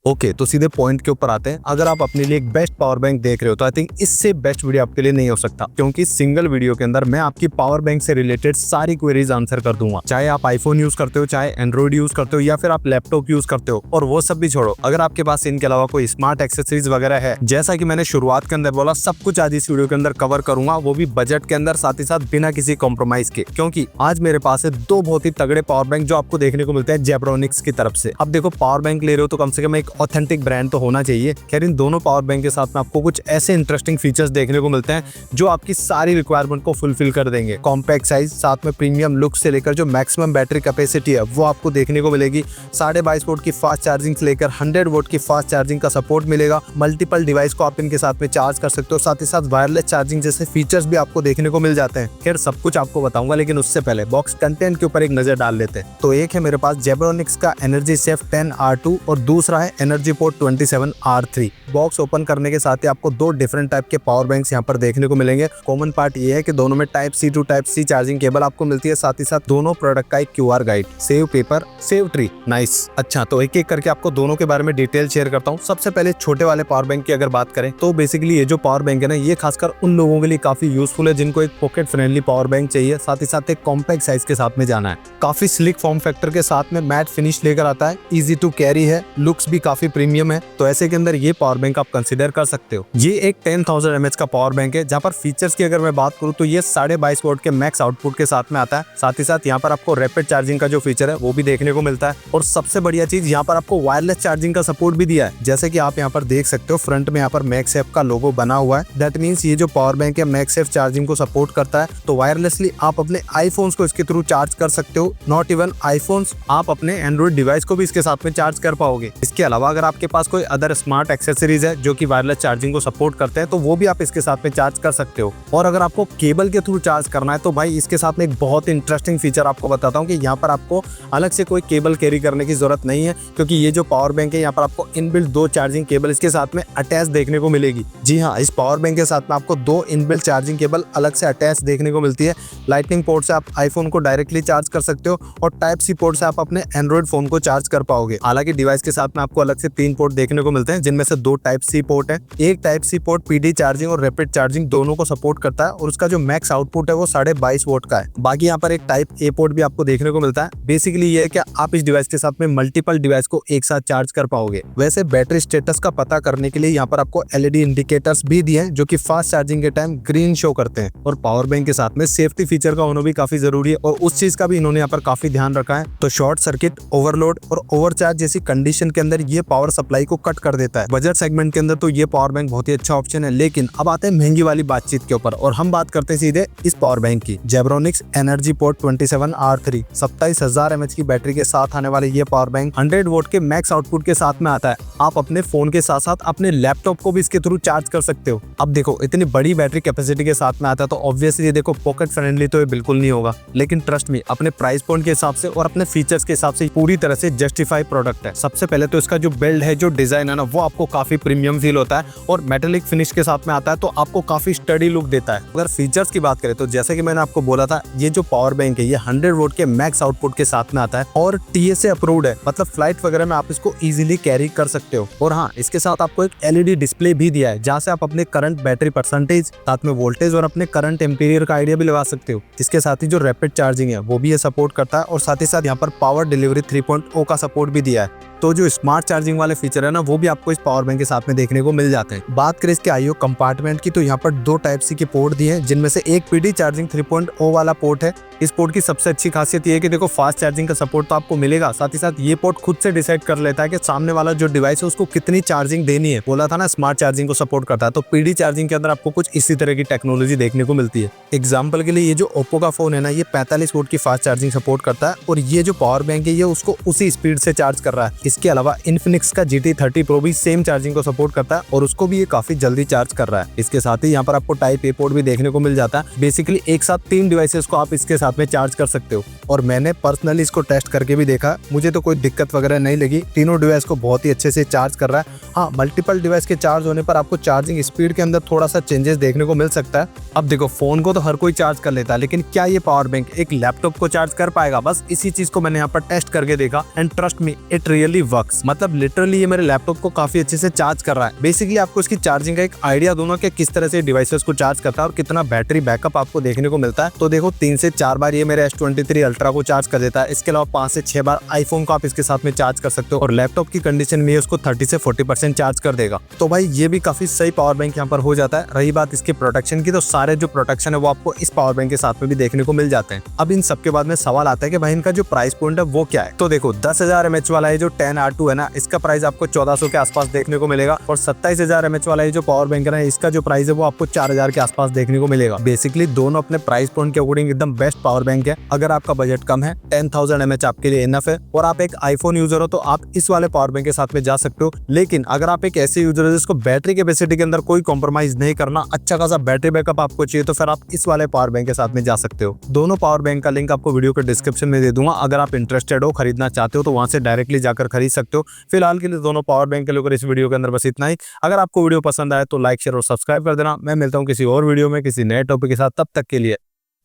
Okay, तो सीधे point के ऊपर आते हैं। अगर आप अपने लिए एक बेस्ट पावर बैंक देख रहे हो तो आई थिंक इससे बेस्ट वीडियो आपके लिए नहीं हो सकता, क्योंकि सिंगल वीडियो के अंदर मैं आपकी पावर बैंक से रिलेटेड सारी क्वेरीज आंसर कर दूंगा। चाहे आप आईफोन यूज करते हो, चाहे एंड्रॉइड यूज करते हो, या फिर आप लैपटॉप यूज करते हो, और वो सब भी छोड़ो, अगर आपके पास इनके अलावा कोई स्मार्ट एक्सेसरीज वगैरह है, जैसा कि मैंने शुरुआत के अंदर बोला, सब कुछ आज इस वीडियो के अंदर कवर करूंगा, वो भी बजट के अंदर, साथ ही साथ बिना किसी कॉम्प्रोमाइज के, क्योंकि आज मेरे पास है दो बहुत ही तगड़े पावर बैंक जो आपको देखने को मिलते हैं जेब्रोनिक्स की तरफ से। अब देखो, पावर बैंक ले रहे हो तो कम से कम एक ऑथेंटिक ब्रांड तो होना चाहिए। खैर, इन दोनों पावर बैंक के साथ में आपको कुछ ऐसे इंटरेस्टिंग फीचर्स देखने को मिलते हैं जो आपकी सारी रिक्वायरमेंट को फुलफिल कर देंगे। कॉम्पैक्ट साइज, साथ में प्रीमियम लुक से लेकर जो मैक्सिमम बैटरी कैपेसिटी है वो आपको देखने को मिलेगी। 22.5 वोल्ट की फास्ट चार्जिंग से लेकर 100 वोल्ट की फास्ट चार्जिंग का सपोर्ट मिलेगा। मल्टीपल डिवाइस को आप इनके साथ में चार्ज कर सकते हो, साथ ही साथ वायरलेस चार्जिंग जैसे फीचर्स भी आपको देखने को मिल जाते हैं। खैर, सब कुछ आपको बताऊंगा, लेकिन उससे पहले बॉक्स कंटेंट के ऊपर एक नजर डाल लेते हैं। तो एक है मेरे पास जेब्रोनिक्स का एनर्जी सेफ 10R2 और दूसरा है energy port 27R3। Box open करने के साथ ही आपको दो डिफरेंट टाइप के पावर बैंक्स यहाँ पर देखने को मिलेंगे। कॉमन पार्ट ये है कि दोनों में type C to type C charging cable आपको मिलती है, साथ ही साथ दोनों प्रोडक्ट का एक QR guide. Save paper, save tree, nice. अच्छा, तो एक एक करके आपको दोनों के बारे में डिटेल शेयर करता हूँ। सबसे पहले छोटे वाले पावर बैंक की अगर बात करें तो बेसिकली ये जो पावर बैंक है ना, ये खासकर उन लोगों के लिए काफी यूजफुल है जिनको एक पॉकेट फ्रेंडली पावर बैंक चाहिए, साथ ही साथ एक कॉम्पैक्ट साइज के साथ में जाना है। काफी स्लिक फॉर्म फैक्टर के साथ में मैट फिनिश लेकर आता है, इजी टू कैरी है, लुक्स भी काफी प्रीमियम है। तो ऐसे के अंदर ये पावर बैंक आप कंसीडर कर सकते हो। ये एक 10,000 mAh का पावर बैंक है, जहाँ पर फीचर्स की अगर मैं बात करूँ तो ये 22.5 वोल्ट के मैक्स आउटपुट के साथ में आता है। साथ ही साथ यहाँ पर आपको रैपिड चार्जिंग का जो फीचर है वो भी देखने को मिलता है, और सबसे बढ़िया चीज यहाँ पर आपको वायरलेस चार्जिंग का सपोर्ट भी दिया है। जैसे कि आप यहाँ पर देख सकते हो, फ्रंट में यहाँ पर मैगसेफ का लोगो बना हुआ है। दैट मीन्स ये जो पावर बैंक है मैगसेफ चार्जिंग को सपोर्ट करता है, तो वायरलेसली आप अपने आईफोन्स को इसके थ्रू चार्ज कर सकते हो। नॉट इवन आईफोन्स, आप अपने एंड्रॉइड डिवाइस को भी इसके साथ में चार्ज कर पाओगे। इसके अलावा अगर आपके पास कोई अदर स्मार्ट एक्सेसरीज है जो कि वायरलेस चार्जिंग को सपोर्ट करते हैं, तो वो भी आप इसके साथ में चार्ज कर सकते हो। और अगर आपको केबल के थ्रू चार्ज करना है तो भाई इसके साथ में एक बहुत इंटरेस्टिंग फीचर आपको बताता हूँ कि यहाँ पर आपको अलग से कोई केबल कैरी करने की जरूरत नहीं है, क्योंकि ये जो पावर बैंक है यहाँ पर आपको इनबिल्ट दो चार्जिंग केबल इसके साथ में अटैच देखने को मिलेगी। जी हाँ, इस पावर बैंक के साथ में आपको दो इनबिल्ट चार्जिंग केबल अलग से अटैच देखने को मिलती है। लाइटनिंग पोर्ट से आप आईफोन को डायरेक्टली चार्ज कर सकते हो, और टाइप सी पोर्ट से आप अपने एंड्रॉइड फोन को चार्ज कर पाओगे। हालांकि डिवाइस के साथ में आपको अलग से 3 पोर्ट देखने को मिलते हैं, जिनमें से 2 टाइप सी पोर्ट है। एक type C port PD charging और रैपिड चार्जिंग दोनों को सपोर्ट करता है, और उसका जो मैक्स आउटपुट है वो 22.5 वोल्ट का है। बाकी यहाँ पर एक टाइप A पोर्ट भी आपको देखने को मिलता है। बेसिकली ये है कि आप इस डिवाइस के साथ में मल्टीपल डिवाइस को एक साथ चार्ज कर पाओगे। वैसे बैटरी स्टेटस का पता करने के लिए यहाँ पर आपको LED इंडिकेटर्स भी दिए हैं, जो कि फास्ट चार्जिंग के टाइम ग्रीन शो करते हैं। और पावर बैंक के साथ में सेफ्टी फीचर का होना भी काफी जरूरी है, और उस चीज का भी इन्होंने यहाँ पर काफी ध्यान रखा है। तो शॉर्ट सर्किट, ओवरलोड और ओवरचार्ज जैसी कंडीशन के अंदर ये पावर सप्लाई को कट कर देता है। बजट सेगमेंट के अंदर तो ये पावर बैंक बहुत ही अच्छा ऑप्शन है। लेकिन अब आते हैं महंगी वाली बातचीत के ऊपर, और हम बात करते हैं सीधे इस पावर बैंक की। Zebronics energy port 27R3 27,000 mAh की बैटरी के साथ आने वाले ये पावर बैंक 100 वोल्ट के मैक्स आउटपुट के साथ में आता है। आप अपने फोन के साथ साथ अपने लैपटॉप को भी इसके थ्रू चार्ज कर सकते हो। अब देखो, इतनी बड़ी बैटरी कैपेसिटी के साथ में आता है तो ऑब्वियसली देखो पॉकेट फ्रेंडली तो ये बिल्कुल नहीं होगा, लेकिन ट्रस्ट मी, अपने प्राइस पॉइंट के हिसाब से और अपने फीचर्स के हिसाब से पूरी तरह से जस्टिफाई प्रोडक्ट है। सबसे पहले तो इसका जो बिल्ड है, जो डिजाइन है ना, वो आपको काफी प्रीमियम फील होता है, और मेटेलिक फिनिश के साथ में आता है, तो आपको काफी स्टडी लुक देता है। अगर फीचर्स की बात करें तो जैसे कि मैंने आपको बोला था, ये जो पावर बैंक है ये 100 वोल्ट के मैक्स आउटपुट के साथ में आता है, और TSA अप्रूव्ड है, मतलब फ्लाइट वगैरह में आप इसको इजीली कैरी कर सकते हो। और हाँ, इसके साथ आपको एक LED डिस्प्ले भी दिया है, जहाँ से आप अपने करंट बैटरी परसेंटेज, साथ में वोल्टेज और अपने करंट एम्पीरियर का आइडिया भी लगा सकते हो। इसके साथ ही जो रैपिड चार्जिंग है वो भी ये सपोर्ट करता है, और साथ ही साथ यहाँ पर पावर डिलीवरी 3.0 का सपोर्ट भी दिया है। तो जो स्मार्ट चार्जिंग वाले फीचर है ना, वो भी आपको इस पावर बैंक के साथ में देखने को मिल जाते हैं। बात करें इसके IO कंपार्टमेंट की, तो यहाँ पर 2 टाइप सी के पोर्ट दिए हैं, जिनमें से एक PD चार्जिंग 3.0 वाला पोर्ट है। इस पोर्ट की सबसे अच्छी खासियत ये है कि देखो फास्ट चार्जिंग का सपोर्ट तो आपको मिलेगा, साथ ही साथ ये पोर्ट खुद से डिसाइड कर लेता है कि सामने वाला जो डिवाइस है उसको कितनी चार्जिंग देनी है। बोला था ना स्मार्ट चार्जिंग को सपोर्ट करता है, तो PD चार्जिंग के अंदर आपको कुछ इसी तरह की टेक्नोलॉजी देखने को मिलती है। एग्जाम्पल के लिए ये जो ओप्पो का फोन है ना, ये 45 वोल्ट की फास्ट चार्जिंग सपोर्ट करता है, और ये जो पावर बैंक है ये उसको उसी स्पीड से चार्ज कर रहा है। इसके अलावा इन्फिनिक्स का GT30 Pro भी सेम चार्जिंग को सपोर्ट करता है, और उसको भी ये काफी जल्दी चार्ज कर रहा है। इसके साथ ही यहाँ पर आपको टाइप A पोर्ट भी देखने को मिल जाता है। बेसिकली एक साथ 3 डिवाइसेस को आप इसके साथ में चार्ज कर सकते हो। और मैंने पर्सनली इसको टेस्ट करके भी देखा, मुझे तो कोई दिक्कत वगैरह नहीं लगी। तीनों डिवाइस को बहुत ही अच्छे से चार्ज कर रहा है। हाँ, मल्टीपल डिवाइस के चार्ज होने पर आपको चार्जिंग स्पीड के अंदर थोड़ा सा चेंजेस देखने को मिल सकता है। अब देखो, फोन को तो हर कोई चार्ज कर लेता है, लेकिन क्या ये पावर बैंक एक लैपटॉप को चार्ज कर पाएगा? बस इसी चीज को मैंने यहाँ पर टेस्ट करके देखा and trust me, it really works. मतलब लिटरली ये मेरे लैपटॉप को काफी अच्छे से चार्ज कर रहा है। बेसिकली आपको इसकी चार्जिंग का एक आइडिया दूंगा कि किस तरह से डिवाइसेस को चार्ज करता है और कितना बैटरी बैकअप आपको देखने को मिलता है। तो देखो, 3 से 4 बार ये मेरे S23 अल्ट्रा को चार्ज कर देता है। इसके अलावा 5 से 6 बार आईफोन को आप इसके साथ में चार्ज कर सकते हो और लैपटॉप की कंडीशन में उसको 30 से 40% चार्ज कर देगा। तो भाई ये भी काफी सही पावर बैंक यहाँ पर हो जाता है। रही बात इसके प्रोटेक्शन की, तो सारे जो प्रोटेक्शन है वो आपको इस पावर बैंक के साथ में भी देखने को मिल जाते हैं। अब इन सबके बाद में सवाल आता है कि भाई इनका जो प्राइस पॉइंट है वो क्या है। तो देखो, 10,000 mAh वाला है जो 10R2 है ना, इसका प्राइस आपको 1400 के आसपास देखने को मिलेगा और 27,000 mAh वाला जो पावर बैंक है, इसका जो प्राइस है वो आपको 4,000 के आसपास देखने को मिलेगा। बेसिकली दोनों अपने प्राइस पॉइंट के अकॉर्डिंग एकदम बेस्ट पावर बैंक है। अगर आपका बजट कम है, 10,000 mAh आपके लिए इनफ है और आप एक आईफोन यूजर हो तो आप इस वाले पावर बैंक के साथ में जा सकते हो। लेकिन अगर आप एक ऐसे यूजर हो जिसको बैटरी कैपेसिटी के अंदर कोई कॉम्प्रोमाइज नहीं करना, अच्छा खासा बैटरी बैकअप आपको चाहिए, तो फिर आप इस वाले पावर बैंक के साथ में जा सकते हो। दोनों पावर बैंक का लिंक आपको वीडियो के डिस्क्रिप्शन में दे दूंगा। अगर आप इंटरेस्टेड हो, खरीदना चाहते हो, तो वहां से डायरेक्टली जाकर खरीद सकते हो। फिलहाल के लिए दोनों पावर बैंक के लेकर इस वीडियो के अंदर बस इतना ही। अगर आपको वीडियो पसंद आए तो लाइक, शेयर और सब्सक्राइब कर देना। मैं मिलता हूँ किसी और वीडियो में किसी नए टॉपिक के साथ। तब तक के लिए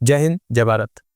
जय हिंद, जय भारत।